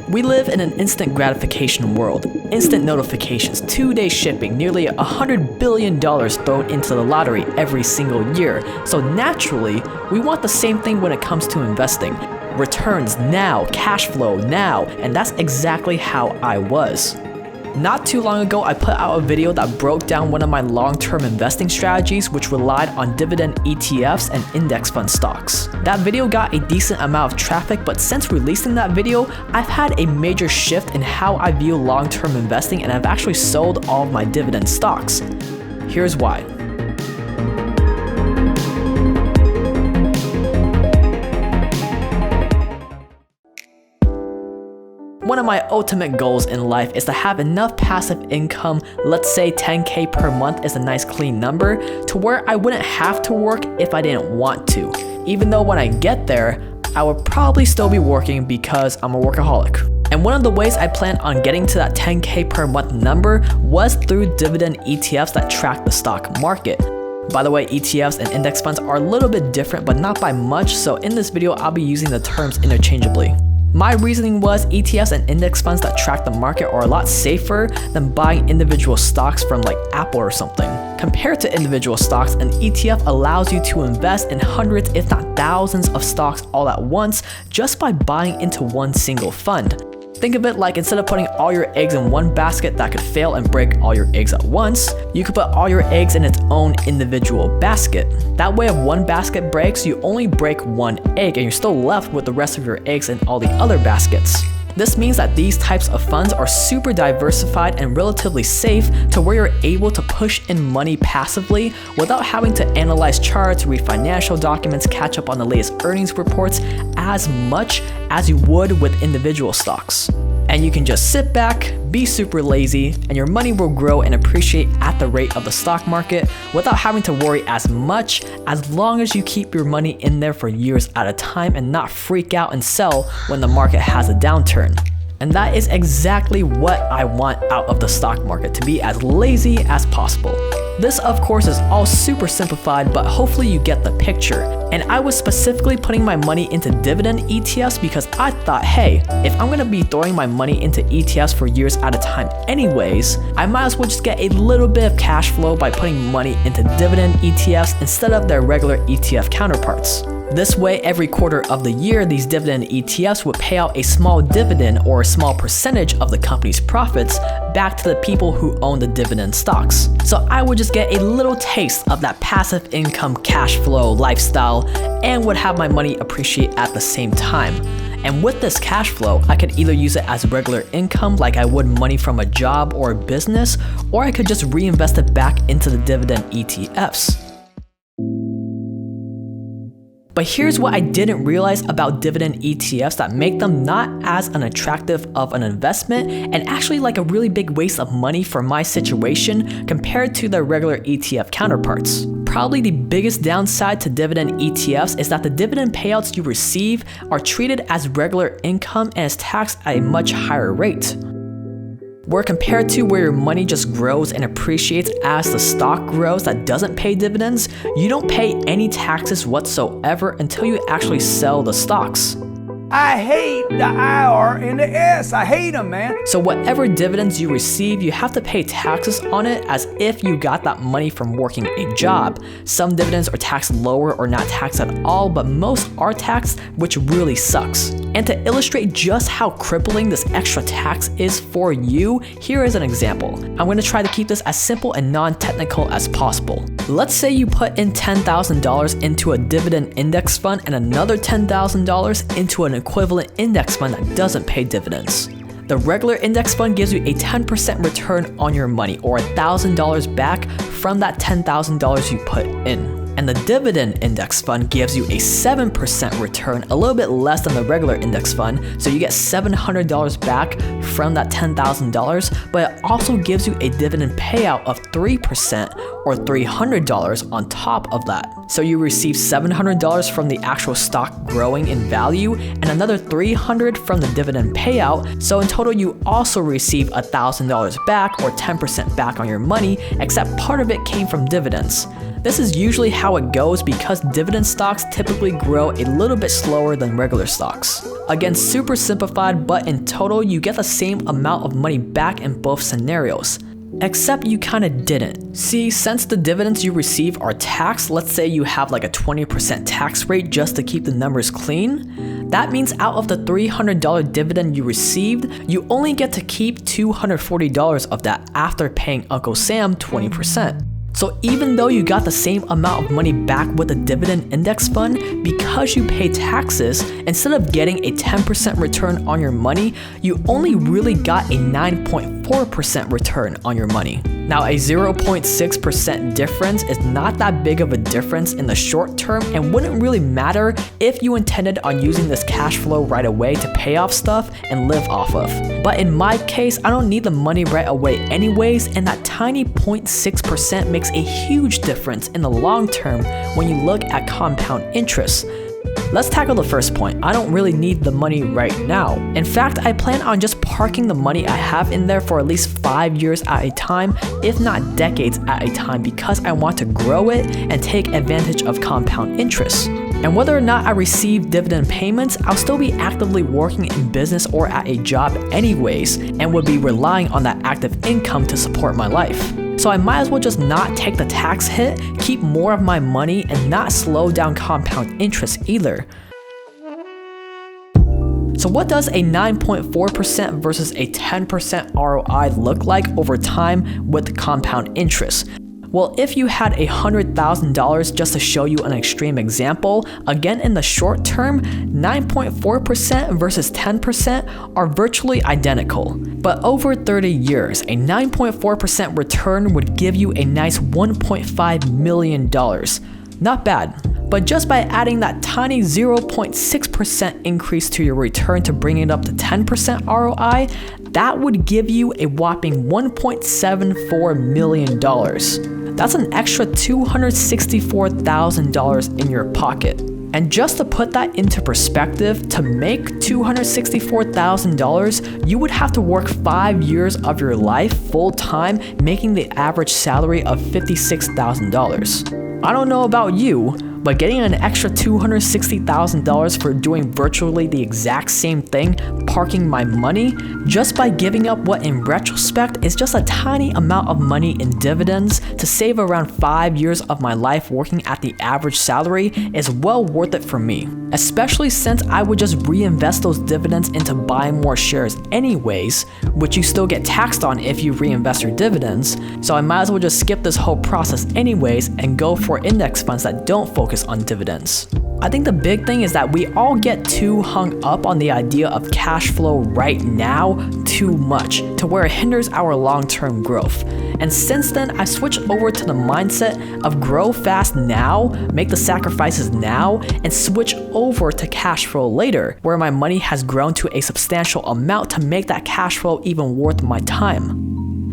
We live in an instant gratification world. Instant notifications, 2-day shipping, nearly $100 billion thrown into the lottery every single year. So naturally, we want the same thing when it comes to investing. Returns now, cash flow now, and that's exactly how I was. Not too long ago, I put out a video that broke down one of my long-term investing strategies, which relied on dividend ETFs and index fund stocks. That video got a decent amount of traffic, but since releasing that video, I've had a major shift in how I view long-term investing, and I've actually sold all of my dividend stocks. Here's why. One of my ultimate goals in life is to have enough passive income, let's say 10K per month is a nice clean number, to where I wouldn't have to work if I didn't want to. Even though when I get there, I would probably still be working because I'm a workaholic. And one of the ways I plan on getting to that 10K per month number was through dividend ETFs that track the stock market. By the way, ETFs and index funds are a little bit different, but not by much, so in this video I'll be using the terms interchangeably. My reasoning was ETFs and index funds that track the market are a lot safer than buying individual stocks from like Apple or something. Compared to individual stocks, an ETF allows you to invest in hundreds if not thousands of stocks all at once just by buying into one single fund. Think of it like instead of putting all your eggs in one basket that could fail and break all your eggs at once, you could put all your eggs in its own individual basket. That way if one basket breaks, you only break one egg and you're still left with the rest of your eggs in all the other baskets. This means that these types of funds are super diversified and relatively safe to where you're able to push in money passively without having to analyze charts, read financial documents, catch up on the latest earnings reports as much as you would with individual stocks. And you can just sit back, be super lazy, and your money will grow and appreciate at the rate of the stock market without having to worry as much, as long as you keep your money in there for years at a time and not freak out and sell when the market has a downturn. And that is exactly what I want out of the stock market, to be as lazy as possible. This of course is all super simplified, but hopefully you get the picture. And I was specifically putting my money into dividend ETFs because I thought, hey, if I'm gonna be throwing my money into ETFs for years at a time anyways, I might as well just get a little bit of cash flow by putting money into dividend ETFs instead of their regular ETF counterparts. This way, every quarter of the year, these dividend ETFs would pay out a small dividend or a small percentage of the company's profits back to the people who own the dividend stocks. So I would just get a little taste of that passive income cash flow lifestyle and would have my money appreciate at the same time. And with this cash flow, I could either use it as regular income like I would money from a job or a business, or I could just reinvest it back into the dividend ETFs. But here's what I didn't realize about dividend ETFs that make them not as unattractive of an investment and actually like a really big waste of money for my situation compared to their regular ETF counterparts. Probably the biggest downside to dividend ETFs is that the dividend payouts you receive are treated as regular income and is taxed at a much higher rate. Where compared to where your money just grows and appreciates as the stock grows that doesn't pay dividends, you don't pay any taxes whatsoever until you actually sell the stocks. I hate the IR and the S. I hate them, man. So whatever dividends you receive, you have to pay taxes on it as if you got that money from working a job. Some dividends are taxed lower or not taxed at all, but most are taxed, which really sucks. And to illustrate just how crippling this extra tax is for you, here is an example. I'm going to try to keep this as simple and non-technical as possible. Let's say you put in $10,000 into a dividend index fund and another $10,000 into an equivalent index fund that doesn't pay dividends. The regular index fund gives you a 10% return on your money, or $1,000 back from that $10,000 you put in. And the dividend index fund gives you a 7% return, a little bit less than the regular index fund, so you get $700 back from that $10,000, but it also gives you a dividend payout of 3%, or $300 on top of that. So you receive $700 from the actual stock growing in value and another $300 from the dividend payout. So in total, you also receive $1,000 back or 10% back on your money, except part of it came from dividends. This is usually how it goes because dividend stocks typically grow a little bit slower than regular stocks. Again, super simplified, but in total, you get the same amount of money back in both scenarios. Except you kind of didn't. See, since the dividends you receive are taxed, let's say you have like a 20% tax rate just to keep the numbers clean, that means out of the $300 dividend you received, you only get to keep $240 of that after paying Uncle Sam 20%. So even though you got the same amount of money back with the dividend index fund, because you pay taxes, instead of getting a 10% return on your money, you only really got a 9.4% return on your money. Now, a 0.6% difference is not that big of a difference in the short term and wouldn't really matter if you intended on using this cash flow right away to pay off stuff and live off of. But in my case, I don't need the money right away anyways, and that tiny 0.6% makes a huge difference in the long term when you look at compound interest. Let's tackle the first point. I don't really need the money right now. In fact, I plan on just parking the money I have in there for at least 5 years at a time, if not decades at a time, because I want to grow it and take advantage of compound interest. And whether or not I receive dividend payments, I'll still be actively working in business or at a job anyways, and would be relying on that active income to support my life. So I might as well just not take the tax hit, keep more of my money, and not slow down compound interest either. So what does a 9.4% versus a 10% ROI look like over time with compound interest? Well, if you had $100,000, just to show you an extreme example, again in the short term, 9.4% versus 10% are virtually identical. But over 30 years, a 9.4% return would give you a nice $1.5 million. Not bad. But just by adding that tiny 0.6% increase to your return to bring it up to 10% ROI, that would give you a whopping $1.74 million. That's an extra $264,000 in your pocket. And just to put that into perspective, to make $264,000, you would have to work 5 years of your life full time, making the average salary of $56,000. I don't know about you, but getting an extra $260,000 for doing virtually the exact same thing, parking my money, just by giving up what in retrospect is just a tiny amount of money in dividends to save around 5 years of my life working at the average salary is well worth it for me. Especially since I would just reinvest those dividends into buying more shares anyways, which you still get taxed on if you reinvest your dividends, so I might as well just skip this whole process anyways and go for index funds that don't focus on dividends. I think the big thing is that we all get too hung up on the idea of cash flow right now too much to where it hinders our long-term growth. And since then, I switched over to the mindset of grow fast now, make the sacrifices now, and switch over to cash flow later, where my money has grown to a substantial amount to make that cash flow even worth my time.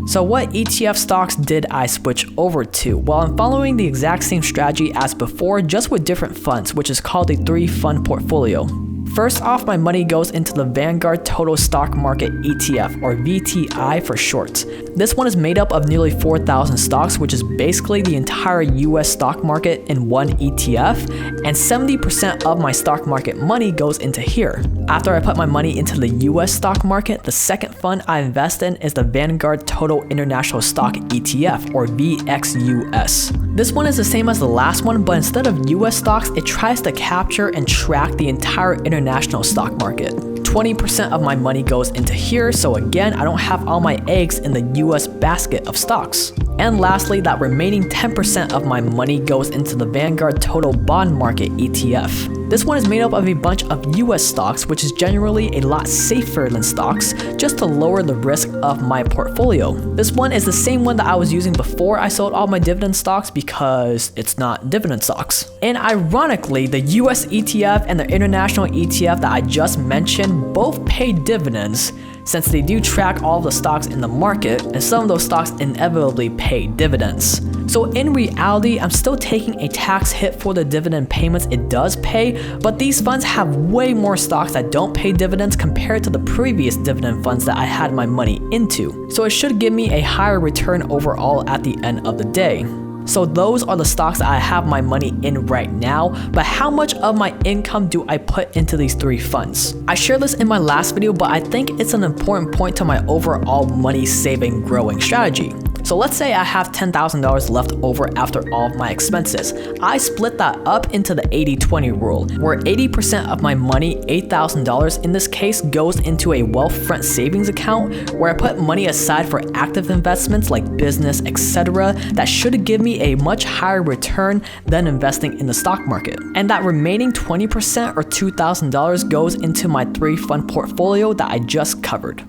So what ETF stocks did I switch over to? Well, I'm following the exact same strategy as before, just with different funds, which is called a 3-fund portfolio. First off, my money goes into the Vanguard Total Stock Market ETF, or VTI for short. This one is made up of nearly 4,000 stocks, which is basically the entire US stock market in one ETF, and 70% of my stock market money goes into here. After I put my money into the US stock market, the second fund I invest in is the Vanguard Total International Stock ETF, or VXUS. This one is the same as the last one, but instead of US stocks, it tries to capture and track the entire international stock market. 20% of my money goes into here, so again, I don't have all my eggs in the US basket of stocks. And lastly, that remaining 10% of my money goes into the Vanguard Total Bond Market ETF. This one is made up of a bunch of US stocks, which is generally a lot safer than stocks, just to lower the risk of my portfolio. This one is the same one that I was using before I sold all my dividend stocks because it's not dividend stocks. And ironically, the US ETF and the international ETF that I just mentioned both pay dividends, since they do track all the stocks in the market, and some of those stocks inevitably pay dividends. So in reality, I'm still taking a tax hit for the dividend payments it does pay, but these funds have way more stocks that don't pay dividends compared to the previous dividend funds that I had my money into. So it should give me a higher return overall at the end of the day. So those are the stocks that I have my money in right now, but how much of my income do I put into these 3 funds? I shared this in my last video, but I think it's an important point to my overall money saving growing strategy. So let's say I have $10,000 left over after all of my expenses. I split that up into the 80-20 rule, where 80% of my money, $8,000 in this case, goes into a Wealthfront savings account where I put money aside for active investments like business, etc. that should give me a much higher return than investing in the stock market. And that remaining 20% or $2,000 goes into my 3 fund portfolio that I just covered.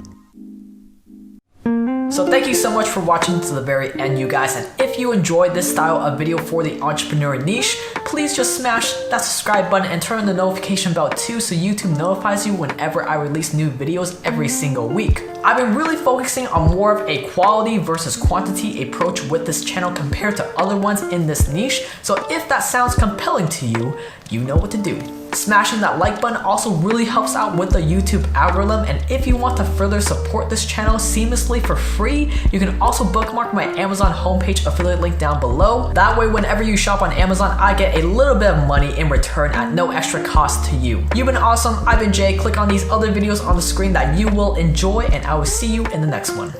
So thank you so much for watching to the very end, you guys, and if you enjoyed this style of video for the entrepreneur niche, please just smash that subscribe button and turn on the notification bell too so YouTube notifies you whenever I release new videos every single week. I've been really focusing on more of a quality versus quantity approach with this channel compared to other ones in this niche, so if that sounds compelling to you, you know what to do. Smashing that like button also really helps out with the YouTube algorithm, and if you want to further support this channel seamlessly for free, you can also bookmark my Amazon homepage affiliate link down below. That way, whenever you shop on Amazon, I get a little bit of money in return at no extra cost to you. You've been awesome. I've been Jay. Click on these other videos on the screen that you will enjoy, and I will see you in the next one.